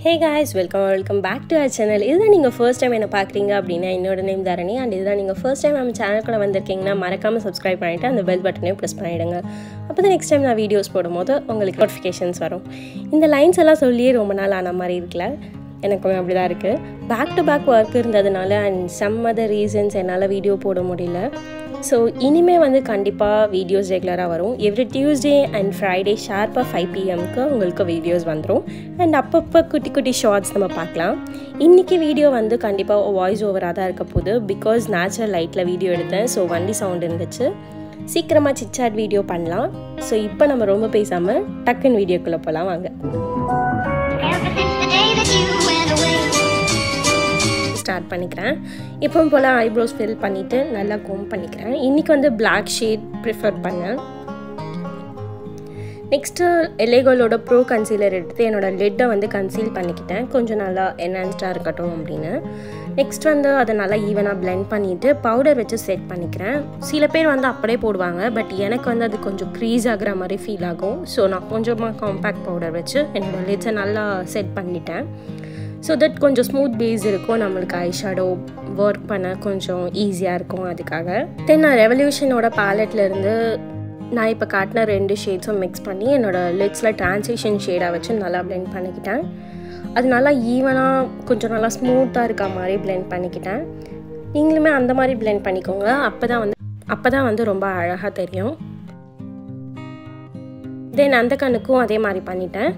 Hey guys, welcome back to our channel. This is your first time பார்க்குறீங்க அப்படினா என்னோட name Dharani and இதுதான் நீங்க first time நம்ம சேனலுக்குள்ள வந்திருக்கீங்கன்னா மறக்காம subscribe பண்ணிட்டு அந்த bell பட்டனையும் press பண்ணிடுங்க. அப்பதான் next time நான் வீடியோஸ் போடும்போது உங்களுக்கு notifications வரும். இந்த லைன்ஸ் எல்லாம் சொல்லியே ரொம்ப நாள் ஆன மாதிரி இருக்குல. எனக்குமே அப்படிதான் இருக்கு. பேக் டு பேக் வர்க் இருந்ததனால and some other reasons என்னால வீடியோ போட முடியல. So இனிமே வந்து கண்டிப்பா வீடியோஸ் ரெகுலரா வரும். Every Tuesday and Friday sharp 5 pm க்கு உங்களுக்கு வீடியோஸ் வந்துரும். and அப்பப்ப குட்டி குட்டி ஷார்ட்ஸ் நம்ம பார்க்கலாம். இன்னைக்கு வீடியோ வந்து கண்டிப்பா வாய்ஸ் ஓவரா தான் இருக்க போகுது because நேச்சுரல் லைட்ல வீடியோ எடுத்தேன். so வண்டி சவுண்ட் இருந்துச்சு. சீக்கிரமா சிட்சாட் வீடியோ பண்ணலாம். so இப்போ நம்ம ரொம்ப பேசாம டக்குன்னு வீடியோக்குள்ள போலாம் வாங்க. ஸ்டார்ட் பண்ணிக்கிறேன். எப்பவும் போல் ஐப்ரோஸ் ஃபில் பண்ணிவிட்டு நல்லா கோம் பண்ணிக்கிறேன். இன்றைக்கி வந்து பிளாக் ஷேட் ப்ரிஃபர் பண்ணேன். நெக்ஸ்ட்டு எலேகோலோட ப்ரோ கன்சீலர் எடுத்து என்னோடய லிட்டை வந்து கன்சீல் பண்ணிக்கிட்டேன். கொஞ்சம் நல்லா என்ஹான்ஸ்டாக இருக்கட்டும் அப்படின்னு. நெக்ஸ்ட் வந்து அதை நல்லா ஈவனாக பிளெண்ட் பண்ணிவிட்டு பவுடர் வச்சு செட் பண்ணிக்கிறேன். சில பேர் வந்து அப்படியே போடுவாங்க, பட் எனக்கு வந்து அது கொஞ்சம் க்ரீஸ் ஆகிற மாதிரி ஃபீல் ஆகும். ஸோ நான் கொஞ்சமாக காம்பேக்ட் பவுடர் வச்சு என்னோடய லிட்ஸை நல்லா செட் பண்ணிட்டேன். ஸோ தட் கொஞ்சம் ஸ்மூத் பேஸ் இருக்கும், நம்மளுக்கு ஐ ஷேடோ ஒர்க் பண்ண கொஞ்சம் ஈஸியாக இருக்கும். அதுக்காக தென் நான் ரெவல்யூஷனோட பேலட்லேருந்து நான் இப்போ காட்டின 2 ஷேட்ஸும் மிக்ஸ் பண்ணி என்னோடய லிட்ஸில் ட்ரான்சிஷன் ஷேடாக வச்சு நல்லா பிளெண்ட் பண்ணிக்கிட்டேன். அது நல்லா ஈவனாக கொஞ்சம் நல்லா ஸ்மூத்தாக இருக்க மாதிரி பிளெண்ட் பண்ணிக்கிட்டேன். நீங்களுமே அந்த மாதிரி பிளெண்ட் பண்ணிக்கோங்க. அப்போ தான் வந்து ரொம்ப அழகாக தெரியும். தென் அந்த கண்ணுக்கும் அதே மாதிரி பண்ணிட்டேன்.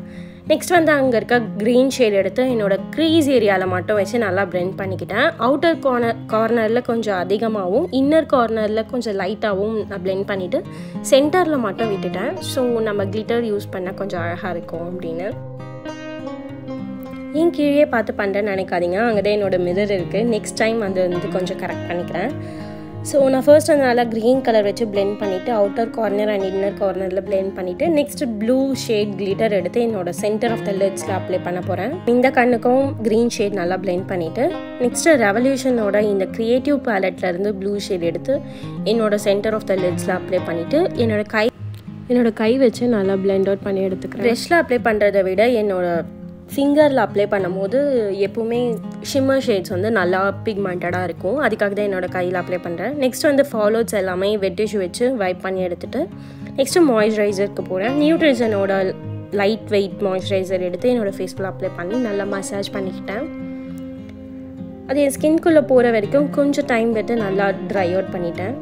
நெக்ஸ்ட் வந்து அங்கே இருக்க க்ரீன் ஷேட் எடுத்து என்னோடய க்ரீஸ் ஏரியாவில் மட்டும் வச்சு நல்லா பிளெண்ட் பண்ணிக்கிட்டேன். அவுட்டர் கார்னரில் கொஞ்சம் அதிகமாகவும் இன்னர் கார்னரில் கொஞ்சம் லைட்டாகவும் நான் பிளெண்ட் பண்ணிவிட்டு சென்டரில் மட்டும் விட்டுட்டேன். ஸோ நம்ம கிளிட்டர் யூஸ் பண்ணால் கொஞ்சம் அழகாக இருக்கும் அப்படின்னு. ஏன் கீழே பார்த்து பண்ணுறேன்னு நினைக்காதீங்க, அங்கே தான் என்னோடய மிரர் இருக்குது. நெக்ஸ்ட் டைம் வந்து கொஞ்சம் கரெக்ட் பண்ணிக்கிறேன். ஸோ நான் ஃபர்ஸ்ட் வந்து நல்லா க்ரீன் கலர் வச்சு பிளெண்ட் பண்ணிவிட்டு அவுட்டர் கார்னர் அண்ட் இன்னர் கார்னரில் பிளெண்ட் பண்ணிவிட்டு நெக்ஸ்ட் ப்ளூ ஷேட் கிளிட்டர் எடுத்து என்னோடய சென்டர் ஆஃப் த லிட்ஸில் அப்ளை பண்ண போகிறேன். இந்த கண்ணுக்கும் க்ரீன் ஷேட் நல்லா பிளெண்ட் பண்ணிவிட்டு நெக்ஸ்ட்டு ரெவல்யூஷனோட இந்த க்ரியேட்டிவ் பேலட்லேருந்து ப்ளூ ஷேட் எடுத்து என்னோடய சென்டர் ஆஃப் த லிட்ஸில் அப்ளை பண்ணிவிட்டு என்னோடய கை வச்சு நல்லா பிளெண்ட் அவுட் பண்ணி எடுத்துக்கிறேன். ப்ரெஷ்ஷில் அப்ளை பண்ணுறதை விட என்னோடய ஃபிங்கரில் அப்ளை பண்ணும்போது எப்போவுமே ஷிம்மர் ஷேட்ஸ் வந்து நல்லா பிக்மெண்டடாக இருக்கும். அதுக்காக தான் என்னோடய கையில் அப்ளை பண்ணுறேன். நெக்ஸ்ட் வந்து ஃபாலோட்ஸ் எல்லாமே வெட் டிஷ்யூ வச்சு வைப் பண்ணி எடுத்துகிட்டு நெக்ஸ்ட்டு மாய்ஸ்சரைசருக்கு போகிறேன். நியூட்ரிஷனோட லைட் வெயிட் மாய்ஸ்சரைசர் எடுத்து என்னோடய ஃபேஸ்க்குள்ளே அப்ளை பண்ணி நல்லா மசாஜ் பண்ணிக்கிட்டேன். அது என் ஸ்கின்குள்ளே போகிற வரைக்கும் கொஞ்சம் டைம் விட்டு நல்லா ட்ரை அவுட் பண்ணிட்டேன்.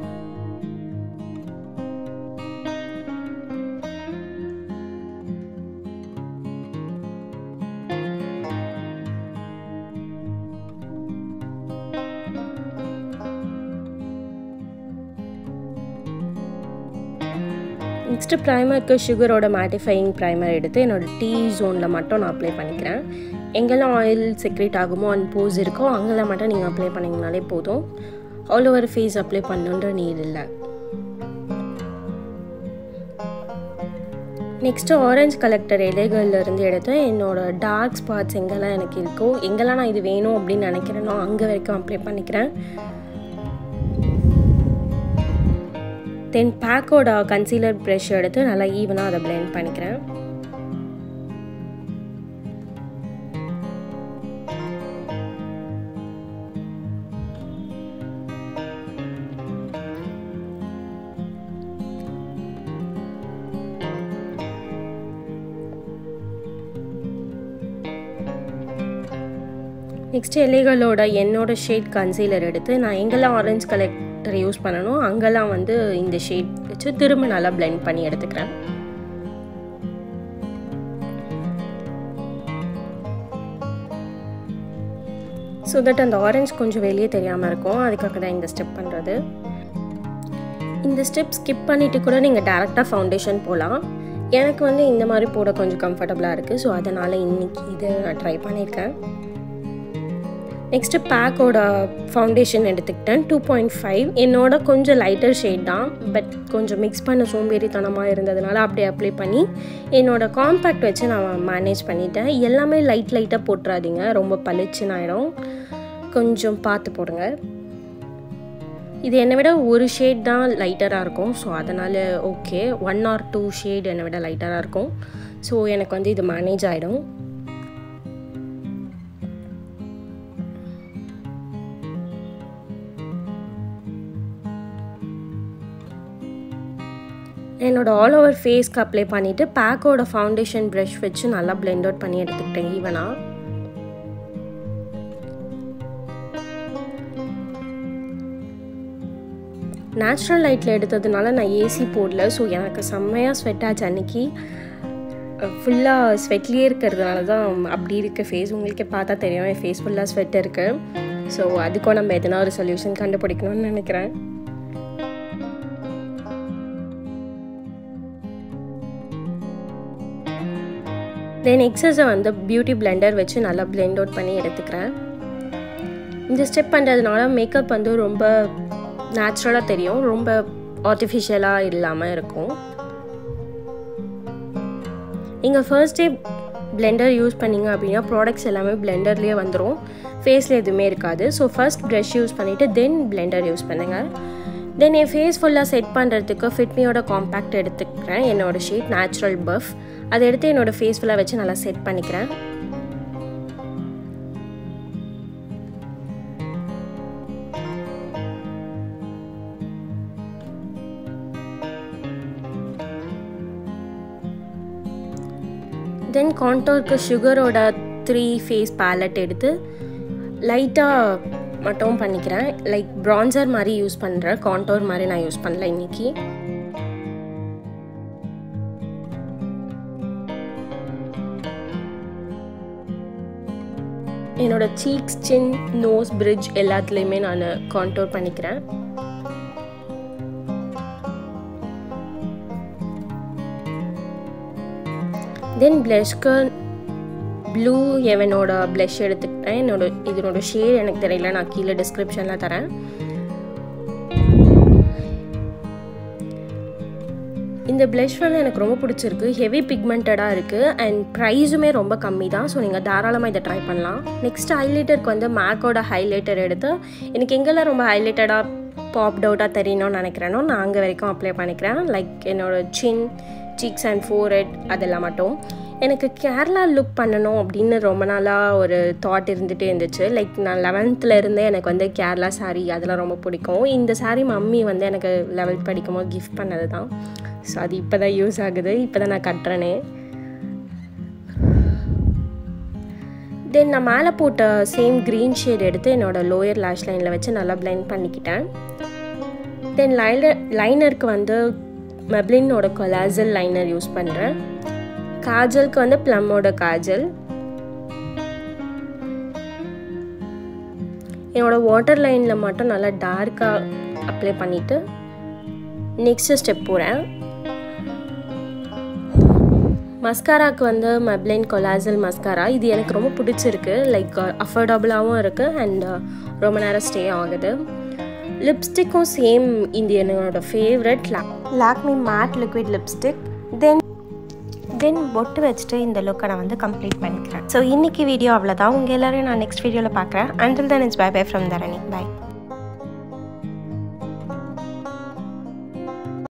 நெக்ஸ்ட்டு ப்ரைமருக்கு சுகரோட மேட்டிஃபையிங் ப்ரைமர் எடுத்து என்னோடய டீ ஜோனில் மட்டும் நான் அப்ளை பண்ணிக்கிறேன். எங்கெல்லாம் ஆயில் செக்ரேட் ஆகுமோ அண்ட் போஸ் இருக்கோ அங்கெல்லாம் மட்டும் நீங்கள் அப்ளை பண்ணிங்கனாலே போதும். ஆல் ஓவர் ஃபேஸ் அப்ளை பண்ணுன்ற நீட் இல்லை. நெக்ஸ்ட்டு ஆரஞ்ச் கலெக்டர் இலைகள்லேருந்து எடுத்து என்னோடய டார்க் ஸ்பாட்ஸ் எங்கெல்லாம் எனக்கு இருக்கோ எங்கெல்லாம் நான் இது வேணும் அப்படின்னு நினைக்கிறேனோ அங்கே வரைக்கும் அப்ளை பண்ணிக்கிறேன். தென் பேக்கோட கன்சீலர் ப்ரஷ் எடுத்து நல்லா ஈவனாக அதை பிளெண்ட் பண்ணிக்கிறேன். நெக்ஸ்ட் எலைகளோட என்னோட ஷேட் கன்சீலர் எடுத்து நான் எங்கெல்லாம் ஆரஞ்ச் கலெக்டர் யூஸ் பண்ணணும் அங்கெல்லாம் வந்து இந்த ஷேட் வச்சு திரும்ப நல்லா பிளெண்ட் பண்ணி எடுத்துக்கிறேன். ஸோ தட் அந்த ஆரஞ்ச் கொஞ்சம் வெளியே தெரியாமல் இருக்கும். அதுக்காக தான் இந்த ஸ்டெப் பண்ணுறது. இந்த ஸ்டெப் ஸ்கிப் பண்ணிவிட்டு கூட நீங்கள் டேரெக்டாக ஃபவுண்டேஷன் போகலாம். எனக்கு வந்து இந்த மாதிரி போட கொஞ்சம் கம்ஃபர்டபுளாக இருக்குது. ஸோ அதனால் இன்றைக்கி இதை நான் ட்ரை பண்ணியிருக்கேன். நெக்ஸ்ட்டு பேக்கோட ஃபவுண்டேஷன் எடுத்துக்கிட்டேன் 2.5. என்னோட கொஞ்சம் லைட்டர் ஷேட் தான், பட் கொஞ்சம் மிக்ஸ் பண்ண சோம்பேறித்தனமாக இருந்ததுனால அப்படியே அப்ளை பண்ணி என்னோடய காம்பேக்ட் வச்சு நான் மேனேஜ் பண்ணிட்டேன். எல்லாமே லைட்டாக போட்டுறாதீங்க, ரொம்ப பளிச்சுன்னு ஆகிடும். கொஞ்சம் பார்த்து போடுங்க. இது என்னை விட ஒரு ஷேட் தான் லைட்டராக இருக்கும். ஸோ அதனால் ஓகே, 1 or 2 ஷேட் என்னை விட லைட்டராக இருக்கும். ஸோ எனக்கு வந்து இது மேனேஜ் ஆகிடும். என்னோட ஆல் ஓவர் ஃபேஸ்க்கு அப்ளை பண்ணிவிட்டு பேக்கோட ஃபவுண்டேஷன் ப்ரஷ் வச்சு நல்லா பிளெண்ட் அவுட் பண்ணி எடுத்துக்கிட்டேன் ஈவனாக. நேச்சுரல் லைட்டில் எடுத்ததுனால நான் ஏசி போடல. ஸோ எனக்கு செம்மையாக ஸ்வெட் ஆச்சு அன்றைக்கி. ஃபுல்லாக ஸ்வெட்லேயே இருக்கிறதுனால தான் அப்படி இருக்குது ஃபேஸ். உங்களுக்கே பார்த்தா தெரியும் என் ஃபேஸ் ஃபுல்லாக ஸ்வெட் இருக்குது. ஸோ அதுக்கும் நம்ம எதனா ஒரு சொல்யூஷன் கண்டுபிடிக்கணும்னு நினைக்கிறேன். தென் எக்ஸஸை வந்து பியூட்டி பிளெண்டர் வச்சு நல்லா பிளெண்ட் அவுட் பண்ணி எடுத்துக்கிறேன். இந்த ஸ்டெப் பண்ணுறதுனால மேக்கப் வந்து ரொம்ப நேச்சுரலாக தெரியும், ரொம்ப ஆர்டிஃபிஷியலாக இல்லாமல் இருக்கும். நீங்கள் ஃபர்ஸ்ட் டே பிளெண்டர் யூஸ் பண்ணிங்க அப்படின்னா ப்ராடக்ட்ஸ் எல்லாமே பிளெண்டர்லேயே வந்துடும், ஃபேஸில் எதுவுமே இருக்காது. ஸோ ஃபர்ஸ்ட் ப்ரஷ் யூஸ் பண்ணிவிட்டு தென் பிளெண்டர் யூஸ் பண்ணுங்கள். தென் என் ஃபேஸ் ஃபுல்லாக செட் பண்ணுறதுக்கு ஃபிட்மியோட காம்பேக்ட் எடுத்துக்கிறேன். என்னோடய ஷேட் நேச்சுரல் பஃப், அதை எடுத்து என்னோடய ஃபேஸ் ஃபுல்லாக வச்சு நல்லா செட் பண்ணிக்கிறேன். தென் கான்டோருக்கு சுகரோட 3 ஃபேஸ் பேலட் எடுத்து லைட்டாக மட்டும் பண்ணிக்கிறேன். லைக் ப்ரான்சர் மாதிரி யூஸ் பண்ணுறேன், கான்டோர் மாதிரி நான் யூஸ் பண்ணல இன்றைக்கி. என்னோடய சீக்ஸ், சின், நோஸ், பிரிட்ஜ் எல்லாத்துலேயுமே நான் கான்டோர் பண்ணிக்கிறேன். தென் ப்ளஷ்க்கு ப்ளூ எவனோட ப்ளஷ் எடுத்துக்கிட்டேன். இதனோட ஷேட் எனக்கு தெரியல, நான் கீழே டிஸ்கிரிப்ஷனில் தரேன். இந்த ப்ளஷ் வந்து எனக்கு ரொம்ப பிடிச்சிருக்கு, ஹெவி பிக்மெண்டடாக இருக்குது அண்ட் ப்ரைஸுமே ரொம்ப கம்மி தான். ஸோ நீங்கள் தாராளமாக இதை ட்ரை பண்ணலாம். நெக்ஸ்ட் ஹைலைட்டருக்கு வந்து மேக்கோட ஹைலைட்டர் எடுத்து எனக்கு எங்கெல்லாம் ரொம்ப ஹைலைட்டடாக பாப்ட் அவுட்டாக தெரியணும்னு நினைக்கிறேனோ நான் அங்கே வரைக்கும் அப்ளை பண்ணிக்கிறேன். லைக் என்னோடய சின், சீக்ஸ் அண்ட் ஃபோர்ஹெட் அதெல்லாம் மட்டும். எனக்கு கேரளா லுக் பண்ணணும் அப்படின்னு ரொம்ப நாளாக ஒரு தாட் இருந்துகிட்டே இருந்துச்சு. லைக் நான் 11th இருந்தே எனக்கு வந்து கேரளா சாரீ அதெல்லாம் ரொம்ப பிடிக்கும். இந்த சாரீ மம்மி வந்து எனக்கு 11th படிக்கும்போது கிஃப்ட் பண்ணது தான். ஸோ அது இப்போ தான் யூஸ் ஆகுது, இப்போ தான் நான் கட்டுறேனே. தென் நான் மேலே போட்ட சேம் க்ரீன் ஷேட் எடுத்து என்னோடய லோயர் லேஷ் லைனில் வச்சு நல்லா பிளெண்ட் பண்ணிக்கிட்டேன். தென் லைனருக்கு வந்து மெப்ளினோட கொலாஜல் லைனர் யூஸ் பண்ணுறேன். காஜலுக்கு வந்து ப்ளம்மோட காஜல். என்னோடய வாட்டர் லைனில் மட்டும் நல்லா டார்க்காக அப்ளை பண்ணிவிட்டு நெக்ஸ்ட் ஸ்டெப் போகிறேன். மஸ்காராக்கு வந்து மெப்ளின் கொலாஜல் மஸ்காரா, இது எனக்கு ரொம்ப பிடிச்சிருக்கு. லைக் அஃபோர்டபுளாகவும் இருக்குது அண்ட் ரொம்ப நேரம் ஸ்டே ஆகுது. லிப்ஸ்டிக்கும் சேம் இது என்னோட favourite Lakme matte liquid lipstick. Then பொட்டு வச்சுட்டு இந்த லுக்கை நான் வந்து கம்ப்ளீட் பண்ணிக்கிறேன். ஸோ இன்றைக்கி வீடியோ அவ்வளோதான். உங்கள் எல்லோரையும் நான் நெக்ஸ்ட் வீடியோவில் பார்க்குறேன். Until then it's bye bye from Dharani. Bye.